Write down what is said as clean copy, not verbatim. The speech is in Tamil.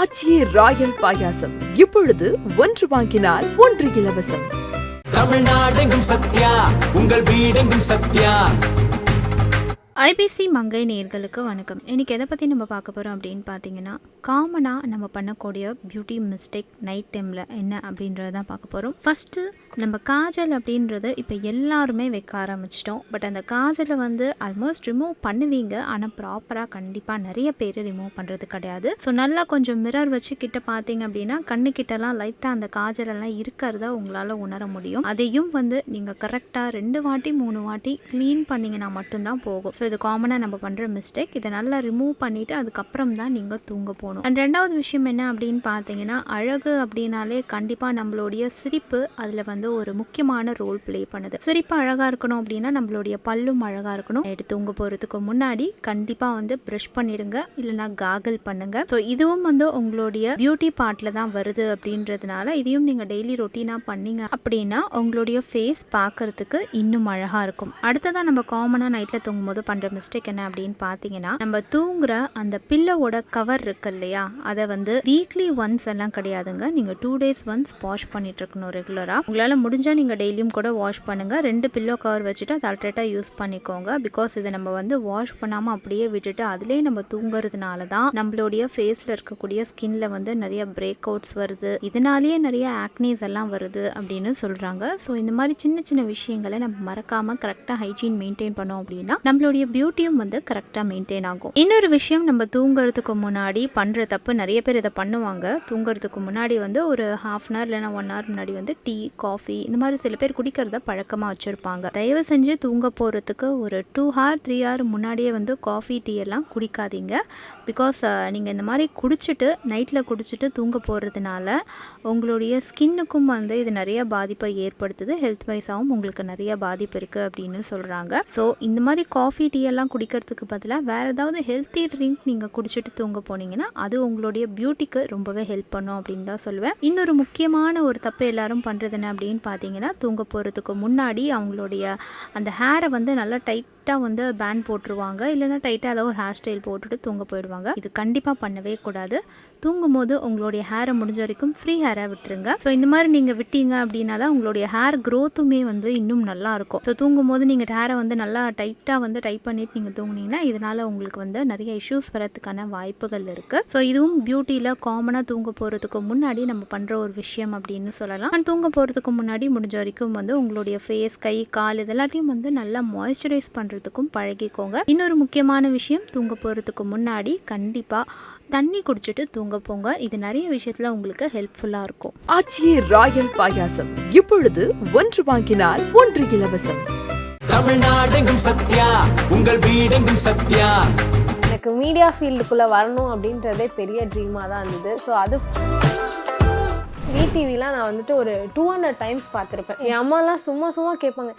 ஆச்சி ராயல் பாயாசம் இப்பொழுது ஒன்று வாங்கினால் ஒன்று இலவசம். தமிழ்நாடெங்கும் சத்யா, உங்கள் வீடெங்கும் சத்யா. IBC மங்கை நேயர்களுக்கு வணக்கம். இன்றைக்கி எதை பற்றி நம்ம பார்க்க போகிறோம் அப்படின்னு பார்த்தீங்கன்னா, காமனாக நம்ம பண்ணக்கூடிய பியூட்டி மிஸ்டேக் நைட் டைமில் என்ன அப்படின்றத தான் பார்க்க போகிறோம். ஃபஸ்ட்டு நம்ம காஜல் அப்படின்றது இப்போ எல்லாருமே வைக்க ஆரம்பிச்சிட்டோம். பட் அந்த காஜலை ஆல்மோஸ்ட் ரிமூவ் பண்ணுவீங்க, ஆனால் ப்ராப்பராக கண்டிப்பாக நிறைய பேர் ரிமூவ் பண்ணுறது கிடையாது. ஸோ நல்லா கொஞ்சம் மிரர் வச்சு கிட்ட பார்த்தீங்க அப்படின்னா கண்ணுக்கிட்டலாம் லைட்டாக அந்த காஜலெல்லாம் இருக்கிறத உங்களால் உணர முடியும். அதையும் நீங்கள் கரெக்டாக 2 வாட்டி 3 வாட்டி க்ளீன் பண்ணிங்கன்னா மட்டும்தான் போகும். ஸோ இது காமனாக நம்ம பண்ணுற மிஸ்டேக். இதை நல்லா ரிமூவ் பண்ணிவிட்டு அதுக்கப்புறம் தான் நீங்கள் தூங்க போகணும். அண்ட் ரெண்டாவது விஷயம் என்ன அப்படின்னு பார்த்தீங்கன்னா, அழகு அப்படின்னாலே கண்டிப்பாக நம்மளுடைய சிரிப்பு அதில் ஒரு முக்கியமான ரோல் ப்ளே பண்ணுது. சிரிப்பு அழகாக இருக்கணும் அப்படின்னா நம்மளுடைய பல்லும் அழகாக இருக்கணும். எடுத்து தூங்க போகிறதுக்கு முன்னாடி கண்டிப்பாக ப்ரஷ் பண்ணிடுங்க, இல்லைனா காகல் பண்ணுங்க. ஸோ இதுவும் உங்களுடைய பியூட்டி பார்ட்டில் தான் வருது அப்படின்றதுனால இதையும் நீங்கள் டெய்லி ரொட்டீனாக பண்ணீங்க அப்படின்னா உங்களுடைய ஃபேஸ் பார்க்கறதுக்கு இன்னும் அழகாக இருக்கும். அடுத்ததான் நம்ம காமனாக நைட்டில் தூங்கும்போது பண்ணுற மிஸ்டேக் என்ன அப்படின்னு பார்த்தீங்கன்னா, நம்ம தூங்குற அந்த பில்லோட கவர் இருக்கு இல்லையா, அதை வீக்லி ஒன்ஸ் எல்லாம் கிடையாதுங்க, நீங்கள் 2 days ஒன்ஸ் வாஷ் பண்ணிட்டு இருக்கணும் ரெகுலராக. உங்களால் முடிஞ்சால் நீங்கள் டெய்லியும் கூட வாஷ் பண்ணுங்கள். 2 பில்லோ கவர் வச்சுட்டு அதை அல்ட்ரேட்டாக யூஸ் பண்ணிக்கோங்க. பிகாஸ் இதை நம்ம வாஷ் பண்ணாமல் அப்படியே விட்டுட்டு அதிலே நம்ம தூங்குறதுனால தான் நம்மளுடைய ஃபேஸில் இருக்கக்கூடிய ஸ்கின்ல நிறைய பிரேக் அவுட்ஸ் வருது, இதனாலேயே நிறைய ஆக்னீஸ் எல்லாம் வருது அப்படின்னு சொல்கிறாங்க. ஸோ இந்த மாதிரி சின்ன சின்ன விஷயங்களை நம்ம மறக்காமல் கரெக்டாக ஹைஜீன் மெயின்டைன் பண்ணோம் அப்படின்னா நம்மளுடைய பியூட்டியும் கரெக்டாக மெயின்டைன் ஆகும். இன்னொரு விஷயம், நம்ம தூங்குறதுக்கு முன்னாடி பண்ணுற தப்பு, நிறைய பேர் இதை பண்ணுவாங்க. தூங்குறதுக்கு முன்னாடி ஒரு 1/2 hour இல்லைனா 1 hour முன்னாடி டீ காஃபி இந்த மாதிரி சில பேர் குடிக்கிறத பழக்கமாக வச்சுருப்பாங்க. தயவு செஞ்சு தூங்க போகிறதுக்கு ஒரு 2 hour 3 hour முன்னாடியே காஃபி டீ எல்லாம் குடிக்காதீங்க. பிகாஸ் நீங்கள் இந்த மாதிரி நைட்டில் குடிச்சிட்டு தூங்க போகிறதுனால உங்களுடைய ஸ்கின்னுக்கும் இது நிறைய பாதிப்பை ஏற்படுத்துது. ஹெல்த் வைஸாகவும் உங்களுக்கு நிறைய பாதிப்பு இருக்குது அப்படின்னு சொல்கிறாங்க. ஸோ இந்த மாதிரி காஃபி டீ எல்லாம் குடிக்கிறதுக்கு பதிலாக வேறு ஏதாவது ஹெல்த்தி ட்ரிங்க் நீங்கள் குடிச்சிட்டு தூங்க போனீங்கன்னா அது உங்களுடைய பியூட்டிக்கு ரொம்பவே ஹெல்ப் பண்ணும் அப்படின்னு தான் சொல்லுவேன். இன்னொரு முக்கியமான ஒரு தப்பு எல்லாரும் பண்ணுறது என்ன அப்படின்னு பார்த்தீங்கன்னா, தூங்க போகிறதுக்கு முன்னாடி அவங்களுடைய அந்த ஹேரை நல்லா டைட்டாக பேண்ட் போட்டுருவாங்க, இல்லைனா டைட்டாக ஏதாவது ஒரு ஹேர் ஸ்டைல் போட்டுட்டு தூங்க போயிடுவாங்க. இது கண்டிப்பாக பண்ணவே கூடாது. தூங்கும் போது உங்களுடைய ஹேரை முடிஞ்ச வரைக்கும் ஃப்ரீ ஹேராக விட்டுருங்க. ஸோ இந்த மாதிரி நீங்கள் விட்டீங்க அப்படின்னா தான் உங்களுடைய ஹேர் க்ரோத்துமே இன்னும் நல்லா இருக்கும். ஸோ தூங்கும் போது நீங்கள் ஹேரை நல்லா டைட்டாக டைப் பண்ணிட்டு நீங்கள் தூங்குனீங்கன்னா இதனால் உங்களுக்கு நிறைய இஷ்யூஸ் வரதுக்கான வாய்ப்புகள் இருக்குது. ஸோ இதுவும் பியூட்டியில் காமனாக தூங்க போகிறதுக்கு முன்னாடி நம்ம பண்ணுற ஒரு விஷயம் அப்படின்னு சொல்லலாம். அண்ட் தூங்க போகிறதுக்கு முன்னாடி முடிஞ்ச வரைக்கும் உங்களுடைய ஃபேஸ், கை, கால் இதெல்லாத்தையும் நல்லா மாய்ஸ்சரைஸ் பண்ணுறதுக்கும் பழகிக்கோங்க. இன்னொரு முக்கியமான விஷயம், தூங்க போகிறதுக்கு முன்னாடி கண்டிப்பாக தண்ணி குடிச்சிட்டு தூங்க போங்க. இது நிறைய விஷயத்தில் உங்களுக்கு ஹெல்ப்ஃபுல்லாக இருக்கும். ஆச்சி ராயல் பாயாசம் இப்பொழுது ஒன்று வாங்கினால் ஒன்று இலவசம். தமிழ்நாடெங்கும் சத்யா, உங்கள் வீடெங்கும் சத்யா. எனக்கு மீடியா ஃபீல்டுக்குள்ளே வரணும் அப்படின்றதே பெரிய ட்ரீமாக தான் இருந்தது. ஸோ அது VTVலாம் நான் ஒரு 200 times பார்த்துருப்பேன். என் அம்மாலாம் சும்மா கேட்பாங்க,